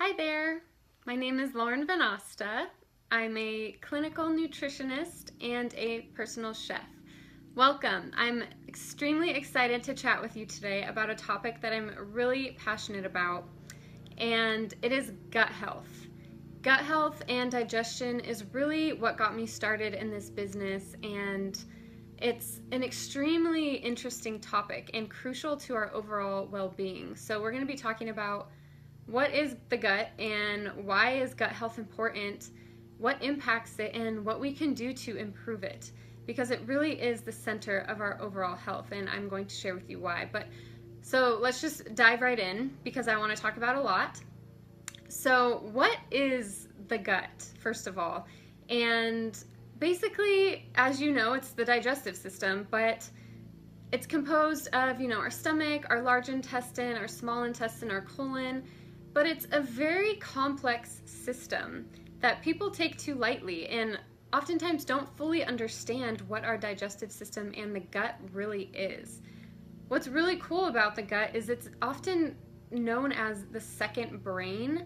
Hi there, my name is Lauren Venosta. I'm a clinical nutritionist and a personal chef. Welcome. I'm extremely excited to chat with you today about a topic that I'm really passionate about, and it is gut health. Gut health and digestion is really what got me started in this business, and it's an extremely interesting topic and crucial to our overall well-being. So we're going to be talking about what is the gut and why is gut health important, what impacts it, and what we can do to improve it, because it really is the center of our overall health, and I'm going to share with you why. So let's just dive right in, because I want to talk about a lot. So what is the gut, first of all? And basically, as you know, it's the digestive system, but it's composed of, our stomach, our large intestine, our small intestine, our colon, but it's a very complex system that people take too lightly and oftentimes don't fully understand what our digestive system and the gut really is. What's really cool about the gut is it's often known as the second brain,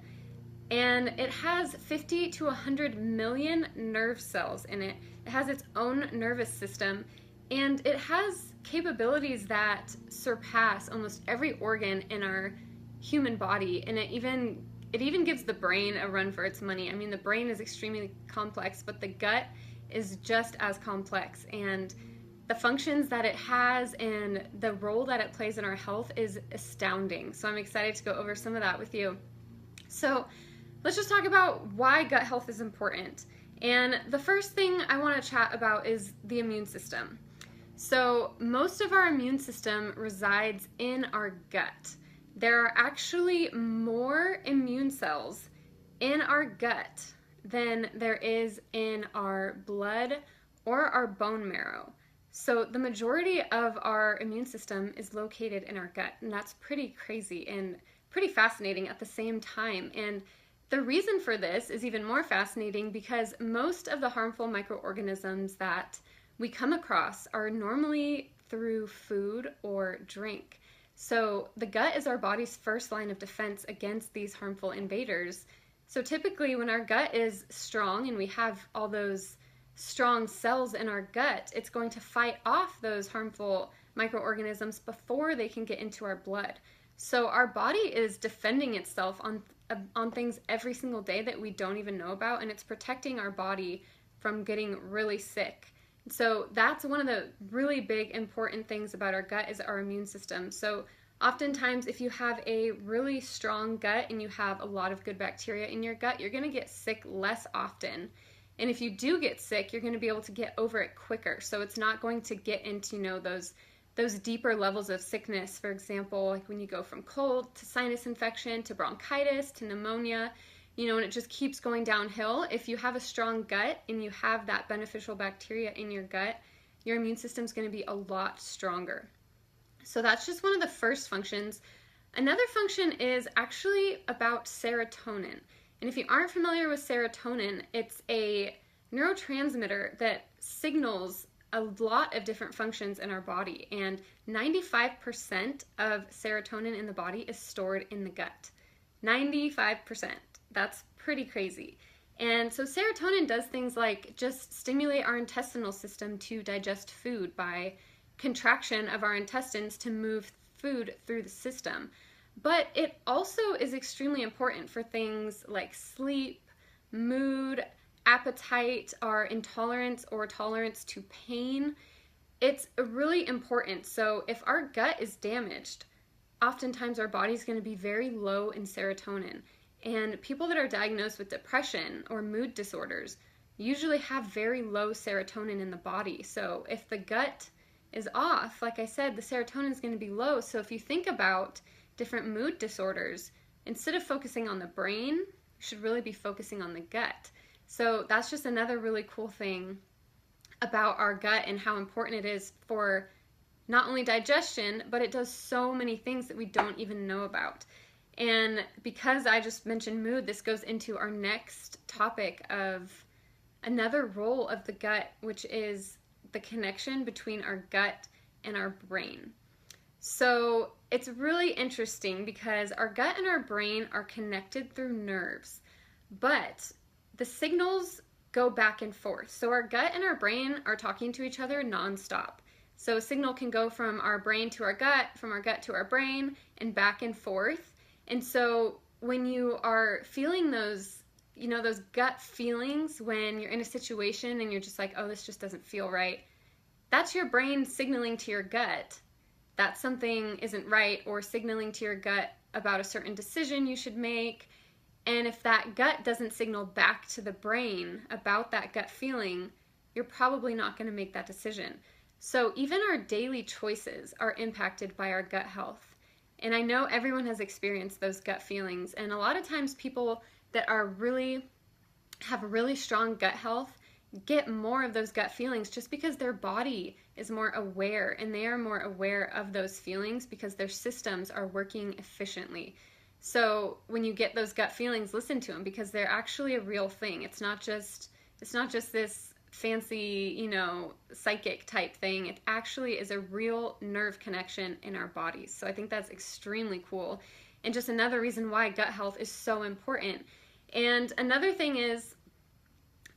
and it has 50 to 100 million nerve cells in it. It has its own nervous system, and it has capabilities that surpass almost every organ in our human body, and it even gives the brain a run for its money. I mean, the brain is extremely complex, but the gut is just as complex, and the functions that it has and the role that it plays in our health is astounding. So I'm excited to go over some of that with you. So let's just talk about why gut health is important. And the first thing I want to chat about is the immune system. So most of our immune system resides in our gut. There are actually more immune cells in our gut than there is in our blood or our bone marrow. So the majority of our immune system is located in our gut, and that's pretty crazy and pretty fascinating at the same time. And the reason for this is even more fascinating because most of the harmful microorganisms that we come across are normally through food or drink. So the gut is our body's first line of defense against these harmful invaders. So typically when our gut is strong and we have all those strong cells in our gut, it's going to fight off those harmful microorganisms before they can get into our blood. So our body is defending itself on things every single day that we don't even know about, and it's protecting our body from getting really sick. So that's one of the really big important things about our gut is our immune system. So oftentimes if you have a really strong gut and you have a lot of good bacteria in your gut, you're going to get sick less often. And if you do get sick, you're going to be able to get over it quicker. So it's not going to get into, those deeper levels of sickness. For example, like when you go from cold to sinus infection to bronchitis to pneumonia, and it just keeps going downhill. If you have a strong gut and you have that beneficial bacteria in your gut, your immune system is going to be a lot stronger. So that's just one of the first functions. Another function is actually about serotonin. And if you aren't familiar with serotonin, it's a neurotransmitter that signals a lot of different functions in our body. And 95% of serotonin in the body is stored in the gut. 95%. That's pretty crazy. And so serotonin does things like just stimulate our intestinal system to digest food by contraction of our intestines to move food through the system. But it also is extremely important for things like sleep, mood, appetite, our intolerance or tolerance to pain. It's really important. So if our gut is damaged, oftentimes our body's going to be very low in serotonin. And people that are diagnosed with depression or mood disorders usually have very low serotonin in the body. So if the gut is off, like I said, the serotonin is going to be low. So if you think about different mood disorders, instead of focusing on the brain, you should really be focusing on the gut. So that's just another really cool thing about our gut and how important it is for not only digestion, but it does so many things that we don't even know about. And because I just mentioned mood, this goes into our next topic of another role of the gut, which is the connection between our gut and our brain. So it's really interesting because our gut and our brain are connected through nerves, but the signals go back and forth. So our gut and our brain are talking to each other nonstop. So a signal can go from our brain to our gut, from our gut to our brain, and back and forth. And so when you are feeling those, those gut feelings when you're in a situation and you're just like, oh, this just doesn't feel right, that's your brain signaling to your gut that something isn't right, or signaling to your gut about a certain decision you should make. And if that gut doesn't signal back to the brain about that gut feeling, you're probably not going to make that decision. So even our daily choices are impacted by our gut health. And I know everyone has experienced those gut feelings. And a lot of times people that have really strong gut health get more of those gut feelings just because their body is more aware, and they are more aware of those feelings because their systems are working efficiently. So when you get those gut feelings, listen to them, because they're actually a real thing. It's not just this fancy, psychic type thing. It actually is a real nerve connection in our bodies. So I think that's extremely cool, and just another reason why gut health is so important. And another thing is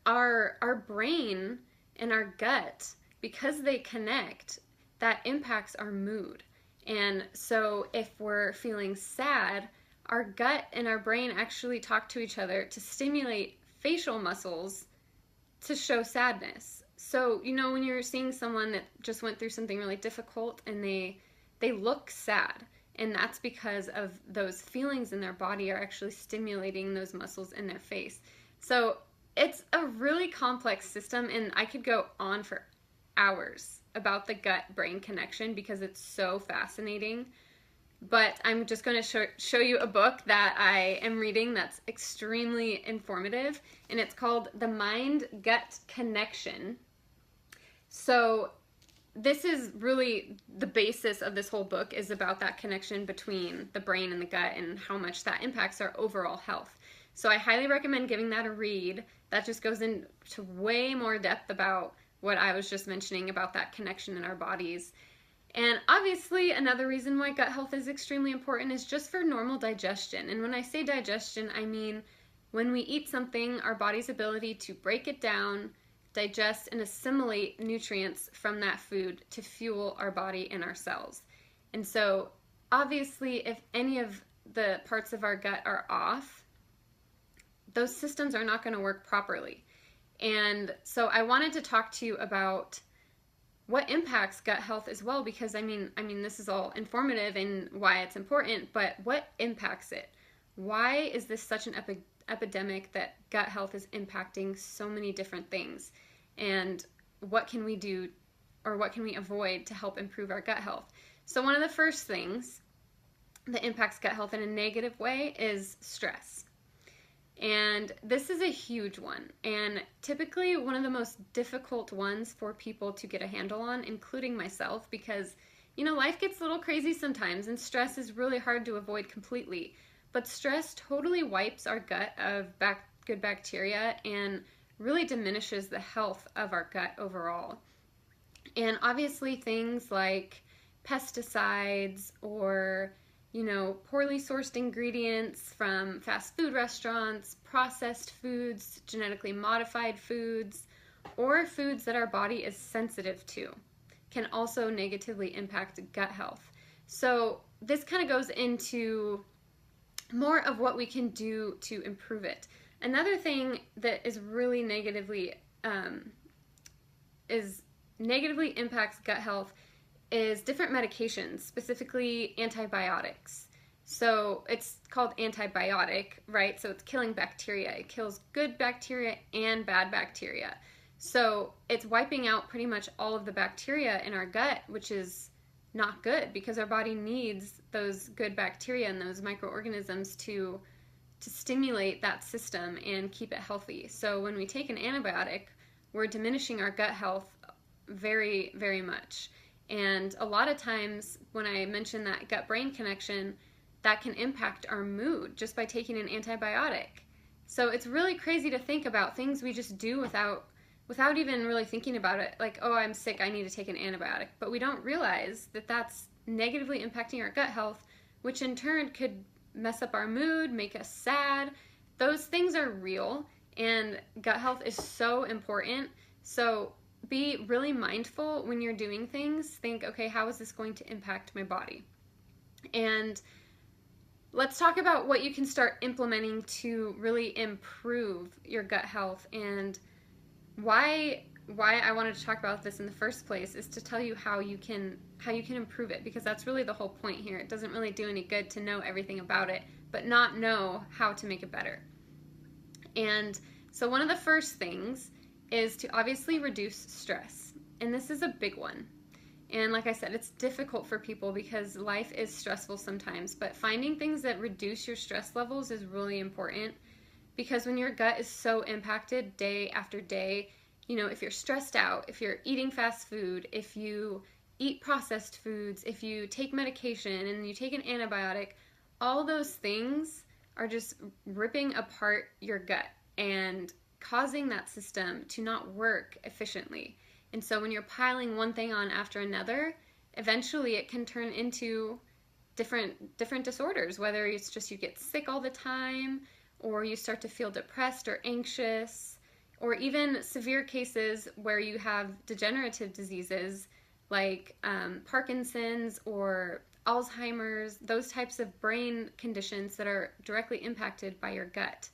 our brain and our gut, because they connect, that impacts our mood. And so if we're feeling sad, our gut and our brain actually talk to each other to stimulate facial muscles to show sadness. So, when you're seeing someone that just went through something really difficult and they look sad, and that's because of those feelings in their body are actually stimulating those muscles in their face. So it's a really complex system, and I could go on for hours about the gut-brain connection because it's so fascinating. But I'm just going to show you a book that I am reading that's extremely informative, and it's called The Mind-Gut Connection. So this is really the basis of this whole book, is about that connection between the brain and the gut and how much that impacts our overall health. So I highly recommend giving that a read. That just goes into way more depth about what I was just mentioning about that connection in our bodies. And obviously, another reason why gut health is extremely important is just for normal digestion. And when I say digestion, I mean when we eat something, our body's ability to break it down, digest, and assimilate nutrients from that food to fuel our body and our cells. And so, obviously, if any of the parts of our gut are off, those systems are not going to work properly. And so I wanted to talk to you about what impacts gut health as well, because I mean this is all informative and why it's important, but what impacts it? Why is this such an epidemic that gut health is impacting so many different things? And what can we do, or what can we avoid to help improve our gut health? So one of the first things that impacts gut health in a negative way is stress. And this is a huge one, and typically one of the most difficult ones for people to get a handle on, including myself, because, life gets a little crazy sometimes, and stress is really hard to avoid completely. But stress totally wipes our gut of good bacteria and really diminishes the health of our gut overall. And obviously things like pesticides or poorly sourced ingredients from fast food restaurants, processed foods, genetically modified foods, or foods that our body is sensitive to can also negatively impact gut health. So this kind of goes into more of what we can do to improve it. Another thing that is really negatively impacts gut health is different medications, specifically antibiotics. So it's called antibiotic, right? So it's killing bacteria. It kills good bacteria and bad bacteria. So it's wiping out pretty much all of the bacteria in our gut, which is not good because our body needs those good bacteria and those microorganisms to stimulate that system and keep it healthy. So when we take an antibiotic, we're diminishing our gut health very, very much. And a lot of times when I mention that gut-brain connection, that can impact our mood just by taking an antibiotic. So it's really crazy to think about things we just do without even really thinking about it. Like, oh, I'm sick, I need to take an antibiotic. But we don't realize that that's negatively impacting our gut health, which in turn could mess up our mood, make us sad. Those things are real, and gut health is so important. So be really mindful when you're doing things. Think, okay, how is this going to impact my body? And let's talk about what you can start implementing to really improve your gut health. And why I wanted to talk about this in the first place is to tell you how you can improve it, because that's really the whole point here. It doesn't really do any good to know everything about it, but not know how to make it better. And so one of the first things is to obviously reduce stress. And this is a big one. And like I said, it's difficult for people because life is stressful sometimes, but finding things that reduce your stress levels is really important, because when your gut is so impacted day after day, you know, if you're stressed out, if you're eating fast food, if you eat processed foods, if you take medication and you take an antibiotic, all those things are just ripping apart your gut and causing that system to not work efficiently. And so when you're piling one thing on after another, eventually it can turn into different disorders, whether it's just you get sick all the time, or you start to feel depressed or anxious, or even severe cases where you have degenerative diseases like Parkinson's or Alzheimer's, those types of brain conditions that are directly impacted by your gut.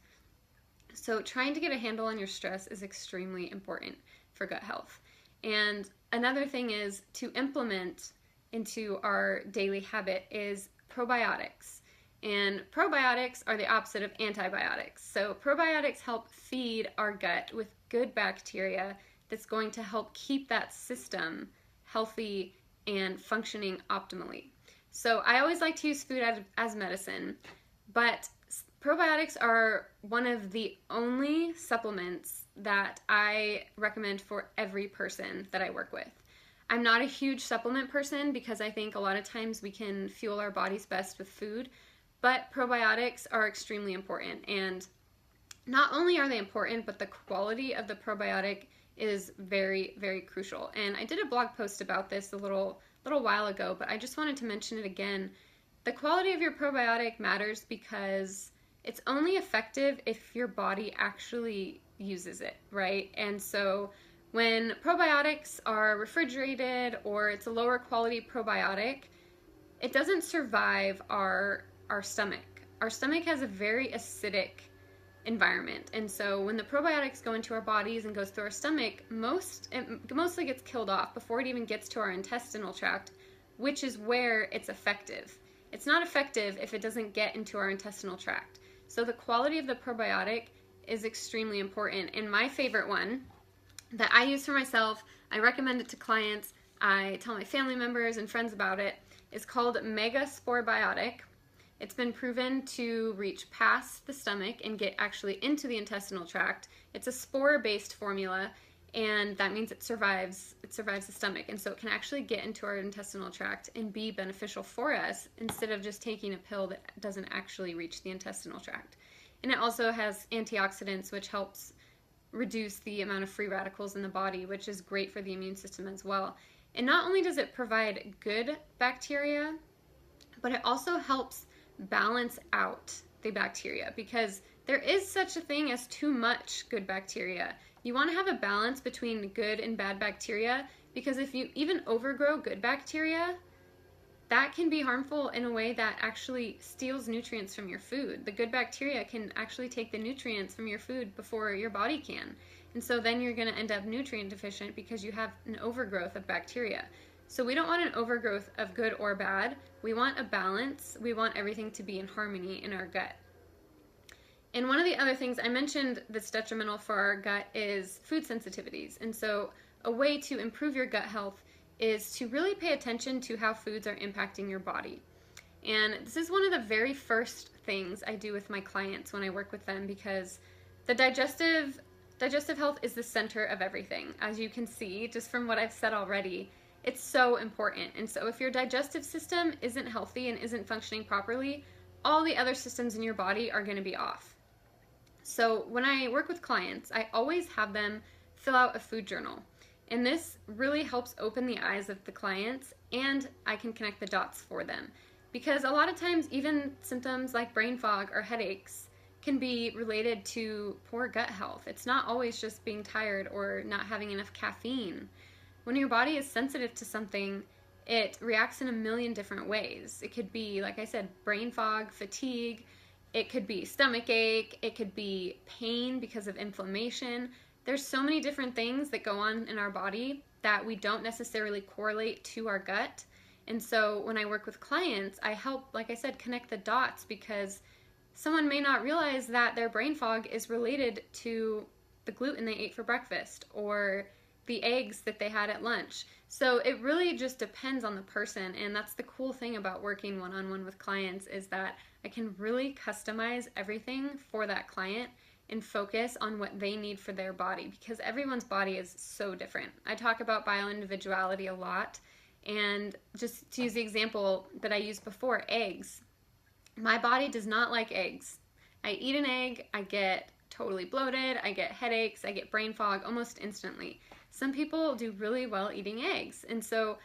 So trying to get a handle on your stress is extremely important for gut health. And another thing is to implement into our daily habit is probiotics. And probiotics are the opposite of antibiotics. So probiotics help feed our gut with good bacteria that's going to help keep that system healthy and functioning optimally. So I always like to use food as medicine, but probiotics are one of the only supplements that I recommend for every person that I work with. I'm not a huge supplement person because I think a lot of times we can fuel our bodies best with food, but probiotics are extremely important. And not only are they important, but the quality of the probiotic is very, very crucial. And I did a blog post about this a little while ago, but I just wanted to mention it again. The quality of your probiotic matters because it's only effective if your body actually uses it, right? And so when probiotics are refrigerated or it's a lower quality probiotic, it doesn't survive our stomach. Our stomach has a very acidic environment, and so when the probiotics go into our bodies and goes through our stomach, it mostly gets killed off before it even gets to our intestinal tract, which is where it's effective. It's not effective if it doesn't get into our intestinal tract. So the quality of the probiotic is extremely important. And my favorite one that I use for myself, I recommend it to clients, I tell my family members and friends about it, is called Mega Sporebiotic. It's been proven to reach past the stomach and get actually into the intestinal tract. It's a spore-based formula, and that means it survives the stomach, and so it can actually get into our intestinal tract and be beneficial for us instead of just taking a pill that doesn't actually reach the intestinal tract. And it also has antioxidants, which helps reduce the amount of free radicals in the body, which is great for the immune system as well. And not only does it provide good bacteria, but it also helps balance out the bacteria, because there is such a thing as too much good bacteria. You want to have a balance between good and bad bacteria, because if you even overgrow good bacteria, that can be harmful in a way that actually steals nutrients from your food. The good bacteria can actually take the nutrients from your food before your body can. And so then you're going to end up nutrient deficient because you have an overgrowth of bacteria. So we don't want an overgrowth of good or bad. We want a balance. We want everything to be in harmony in our gut. And one of the other things I mentioned that's detrimental for our gut is food sensitivities. And so a way to improve your gut health is to really pay attention to how foods are impacting your body. And this is one of the very first things I do with my clients when I work with them, because the digestive health is the center of everything. As you can see, just from what I've said already, it's so important. And so if your digestive system isn't healthy and isn't functioning properly, all the other systems in your body are going to be off. So when I work with clients, I always have them fill out a food journal. And this really helps open the eyes of the clients, and I can connect the dots for them. Because a lot of times even symptoms like brain fog or headaches can be related to poor gut health. It's not always just being tired or not having enough caffeine. When your body is sensitive to something, it reacts in a million different ways. It could be, like I said, brain fog, fatigue. It could be stomach ache. It could be pain because of inflammation. There's so many different things that go on in our body that we don't necessarily correlate to our gut. And so when I work with clients, I help, like I said, connect the dots, because someone may not realize that their brain fog is related to the gluten they ate for breakfast or the eggs that they had at lunch. So it really just depends on the person, and that's the cool thing about working one-on-one with clients, is that I can really customize everything for that client and focus on what they need for their body, because everyone's body is so different. I talk about bio-individuality a lot, and just to use the example that I used before, eggs. My body does not like eggs. I eat an egg, I get totally bloated, I get headaches, I get brain fog almost instantly. Some people do really well eating eggs, and so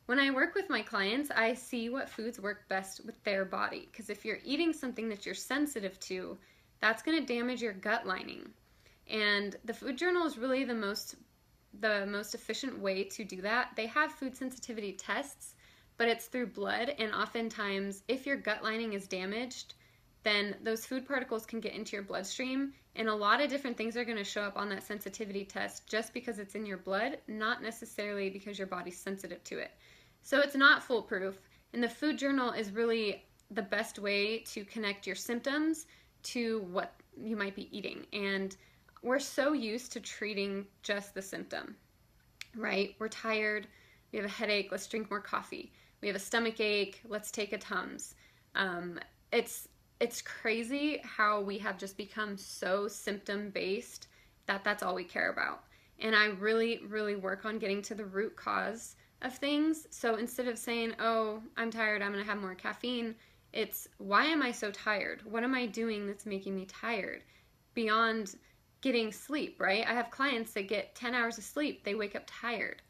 when I work with my clients, I see what foods work best with their body, because if you're eating something that you're sensitive to, that's going to damage your gut lining. And the food journal is really the most efficient way to do that. They have food sensitivity tests, but it's through blood, and oftentimes if your gut lining is damaged, then those food particles can get into your bloodstream, and a lot of different things are going to show up on that sensitivity test just because it's in your blood, not necessarily because your body's sensitive to it. So it's not foolproof, and the food journal is really the best way to connect your symptoms to what you might be eating. And we're so used to treating just the symptom, right? We're tired, we have a headache, let's drink more coffee. We have a stomach ache, let's take a Tums. It's crazy how we have just become so symptom-based that that's all we care about. And I really, really work on getting to the root cause of things. So instead of saying, oh, I'm tired, I'm going to have more caffeine, it's, why am I so tired? What am I doing that's making me tired? Beyond getting sleep, right? I have clients that get 10 hours of sleep, they wake up tired.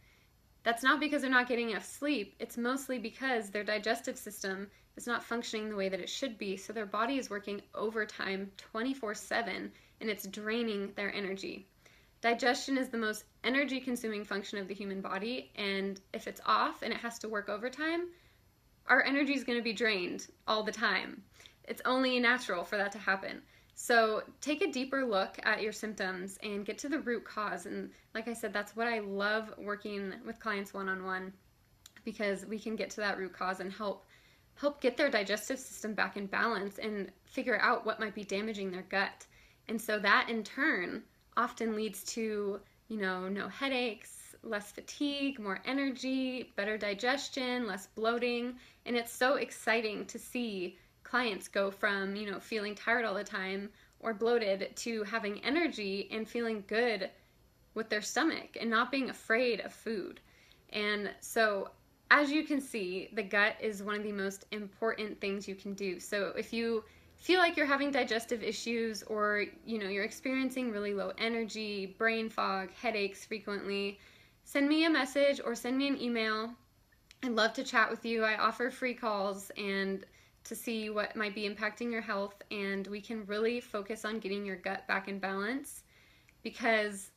That's not because they're not getting enough sleep. It's mostly because their digestive system is not functioning the way that it should be. So their body is working overtime 24/7, and it's draining their energy. Digestion is the most energy consuming function of the human body, and if it's off and it has to work overtime, our energy is going to be drained all the time. It's only natural for that to happen. So take a deeper look at your symptoms and get to the root cause. And like I said, that's what I love working with clients one-on-one, because we can get to that root cause and help get their digestive system back in balance and figure out what might be damaging their gut. And so that in turn often leads to, no headaches, less fatigue, more energy, better digestion, less bloating. And it's so exciting to see clients go from, feeling tired all the time or bloated to having energy and feeling good with their stomach and not being afraid of food. And so as you can see, the gut is one of the most important things you can do. So if you feel like you're having digestive issues, or you're experiencing really low energy, brain fog, headaches frequently, send me a message or send me an email. I'd love to chat with you. I offer free calls and to see what might be impacting your health, and we can really focus on getting your gut back in balance, because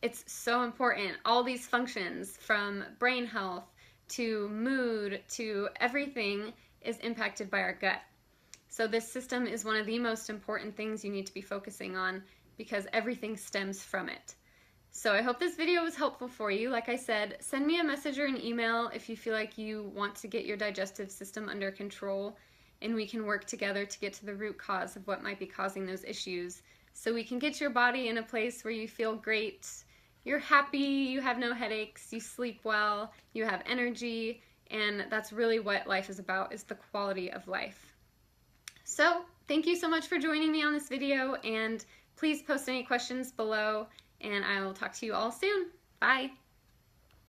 it's so important. All these functions, from brain health to mood to everything, is impacted by our gut. So this system is one of the most important things you need to be focusing on, because everything stems from it. So I hope this video was helpful for you. Like I said, send me a message or an email if you feel like you want to get your digestive system under control, and we can work together to get to the root cause of what might be causing those issues, so we can get your body in a place where you feel great, you're happy, you have no headaches, you sleep well, you have energy, and that's really what life is about, is the quality of life. So thank you so much for joining me on this video, and please post any questions below, and I will talk to you all soon. Bye!